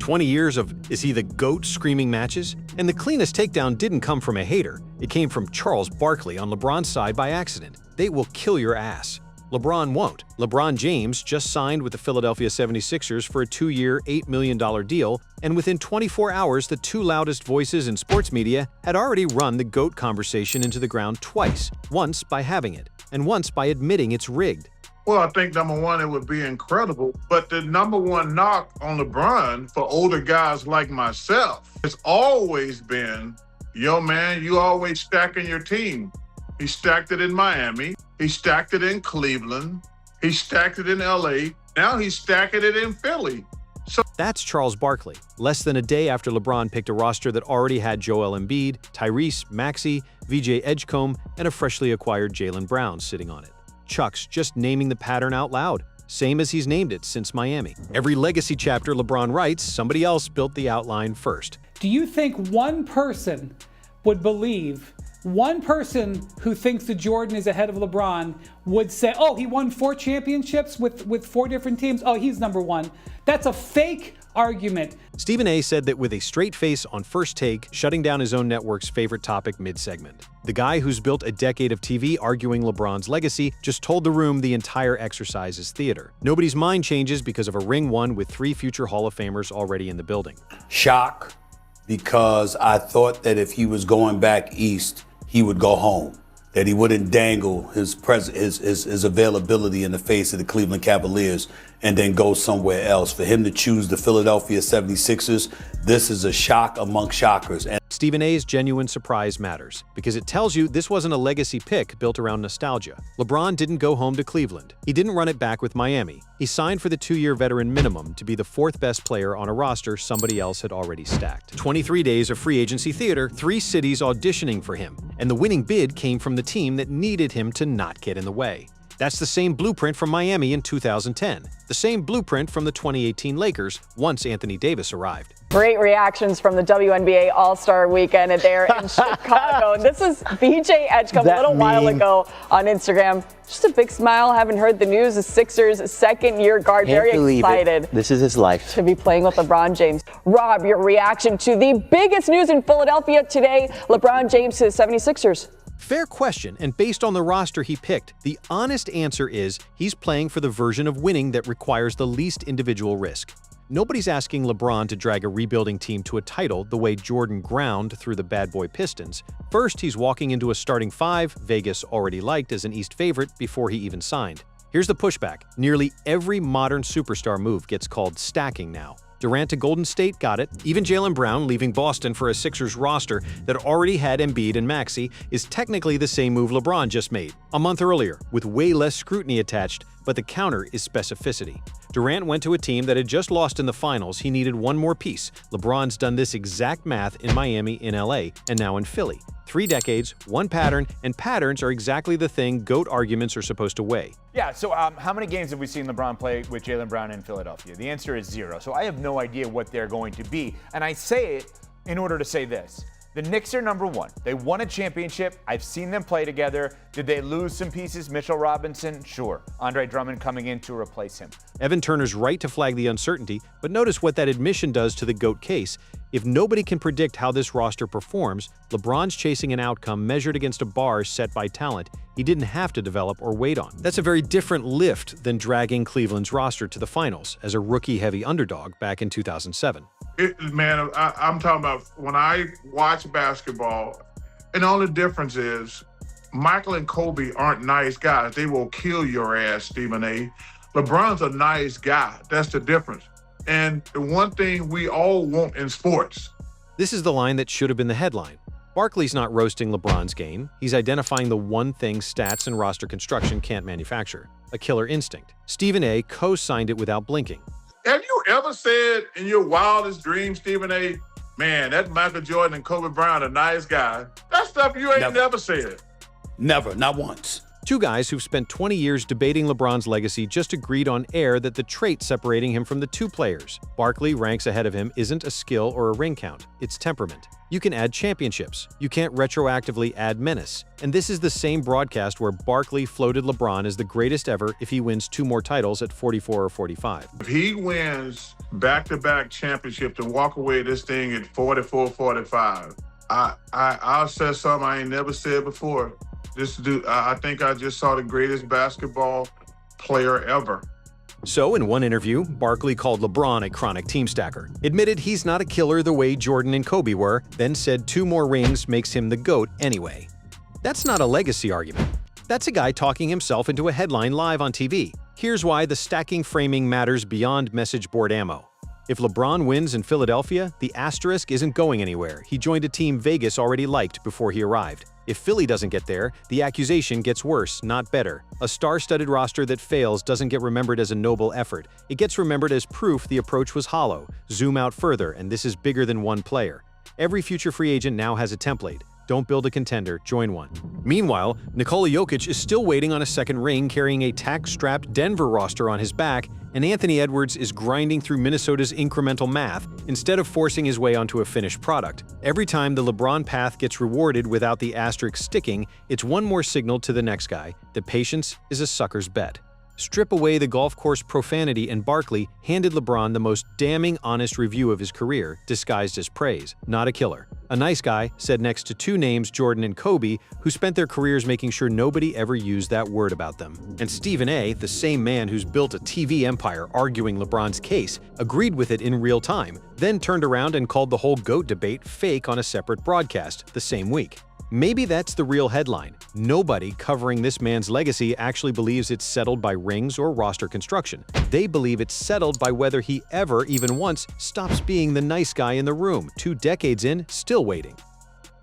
20 years of "is he the GOAT" screaming matches? And the cleanest takedown didn't come from a hater. It came from Charles Barkley on LeBron's side by accident. They will kill your ass. LeBron won't. LeBron James just signed with the Philadelphia 76ers for a 2-year, $8 million deal, and within 24 hours, the two loudest voices in sports media had already run the GOAT conversation into the ground twice, once by having it, and once by admitting it's rigged. Well, I think, number one, it would be incredible. But the number one knock on LeBron for older guys like myself has always been, yo, man, you always stacking your team. He stacked it in Miami. He stacked it in Cleveland. He stacked it in LA. Now he's stacking it in Philly. That's Charles Barkley, less than a day after LeBron picked a roster that already had Joel Embiid, Tyrese, Maxey, VJ Edgecombe, and a freshly acquired Jaylen Brown sitting on it. Chuck's just naming the pattern out loud, same as he's named it since Miami. Every legacy chapter LeBron writes, somebody else built the outline first. Do you think one person would believe, one person who thinks that Jordan is ahead of LeBron would say, oh, he won 4 championships with 4 different teams, oh, he's number one? That's a fake argument. Stephen A. said that with a straight face on First Take, shutting down his own network's favorite topic mid-segment. The guy who's built a decade of TV arguing LeBron's legacy just told the room the entire exercise is theater. Nobody's mind changes because of a ring won with 3 future Hall of Famers already in the building. Shock, because I thought that if he was going back east, he would go home, that he wouldn't dangle his availability in the face of the Cleveland Cavaliers and then go somewhere else. For him to choose the Philadelphia 76ers, this is a shock among shockers. And Stephen A.'s genuine surprise matters because it tells you this wasn't a legacy pick built around nostalgia. LeBron didn't go home to Cleveland. He didn't run it back with Miami. He signed for the 2-year veteran minimum to be the 4th best player on a roster somebody else had already stacked. 23 days of free agency theater, 3 cities auditioning for him, and the winning bid came from the team that needed him to not get in the way. That's the same blueprint from Miami in 2010, the same blueprint from the 2018 Lakers once Anthony Davis arrived. Great reactions from the WNBA All-Star Weekend there in Chicago. This is VJ Edgecombe a little while ago on Instagram. Just a big smile. Haven't heard the news. The Sixers' second-year guard. Can't very excited. This is his life. To be playing with LeBron James. Rob, your reaction to the biggest news in Philadelphia today, LeBron James to the 76ers. Fair question, and based on the roster he picked, the honest answer is he's playing for the version of winning that requires the least individual risk. Nobody's asking LeBron to drag a rebuilding team to a title the way Jordan ground through the bad boy Pistons. First, he's walking into a starting 5 Vegas already liked as an East favorite before he even signed. Here's the pushback. Nearly every modern superstar move gets called stacking now. Durant to Golden State got it. Even Jaylen Brown leaving Boston for a Sixers roster that already had Embiid and Maxey is technically the same move LeBron just made, a month earlier, with way less scrutiny attached, but the counter is specificity. Durant went to a team that had just lost in the finals. He needed one more piece. LeBron's done this exact math in Miami, in LA, and now in Philly. 3 decades, 1 pattern, and patterns are exactly the thing GOAT arguments are supposed to weigh. Yeah, so how many games have we seen LeBron play with Jaylen Brown in Philadelphia? The answer is 0. So I have no idea what they're going to be. And I say it in order to say this. The Knicks are number 1. They won a championship. I've seen them play together. Did they lose some pieces? Mitchell Robinson? Sure. Andre Drummond coming in to replace him. Evan Turner's right to flag the uncertainty, but notice what that admission does to the GOAT case. If nobody can predict how this roster performs, LeBron's chasing an outcome measured against a bar set by talent he didn't have to develop or wait on. That's a very different lift than dragging Cleveland's roster to the finals as a rookie-heavy underdog back in 2007. Man, I'm talking about when I watch basketball, and the only difference is Michael and Kobe aren't nice guys. They will kill your ass, Stephen A. LeBron's a nice guy. That's the difference. And the one thing we all want in sports. This is the line that should have been the headline. Barkley's not roasting LeBron's game. He's identifying the one thing stats and roster construction can't manufacture, a killer instinct. Stephen A. co-signed it without blinking. Have you ever said in your wildest dreams, Stephen A., man, that Michael Jordan and Kobe Bryant a nice guy? That stuff you ain't never said. Never, not once. Two guys who've spent 20 years debating LeBron's legacy just agreed on air that the trait separating him from the two players Barkley ranks ahead of him isn't a skill or a ring count, it's temperament. You can add championships. You can't retroactively add menace. And this is the same broadcast where Barkley floated LeBron as the greatest ever if he wins 2 more titles at 44 or 45. If he wins back-to-back championships and walk away this thing at 44, 45, I'll say something I ain't never said before. This dude, I think I just saw the greatest basketball player ever. So, in one interview, Barkley called LeBron a chronic team stacker, admitted he's not a killer the way Jordan and Kobe were, then said 2 more rings makes him the GOAT anyway. That's not a legacy argument. That's a guy talking himself into a headline live on TV. Here's why the stacking framing matters beyond message board ammo. If LeBron wins in Philadelphia, the asterisk isn't going anywhere. He joined a team Vegas already liked before he arrived. If Philly doesn't get there, the accusation gets worse, not better. A star-studded roster that fails doesn't get remembered as a noble effort. It gets remembered as proof the approach was hollow. Zoom out further, and this is bigger than one player. Every future free agent now has a template. Don't build a contender, join one. Meanwhile, Nikola Jokic is still waiting on a second ring carrying a tax-strapped Denver roster on his back, and Anthony Edwards is grinding through Minnesota's incremental math instead of forcing his way onto a finished product. Every time the LeBron path gets rewarded without the asterisk sticking, it's one more signal to the next guy that patience is a sucker's bet. Strip away the golf course profanity and Barkley handed LeBron the most damning honest review of his career, disguised as praise, not a killer. A nice guy said next to 2 names, Jordan and Kobe, who spent their careers making sure nobody ever used that word about them. And Stephen A., the same man who's built a TV empire arguing LeBron's case, agreed with it in real time, then turned around and called the whole GOAT debate fake on a separate broadcast the same week. Maybe that's the real headline. Nobody covering this man's legacy actually believes it's settled by rings or roster construction. They believe it's settled by whether he ever, even once, stops being the nice guy in the room. 2 decades in, still waiting.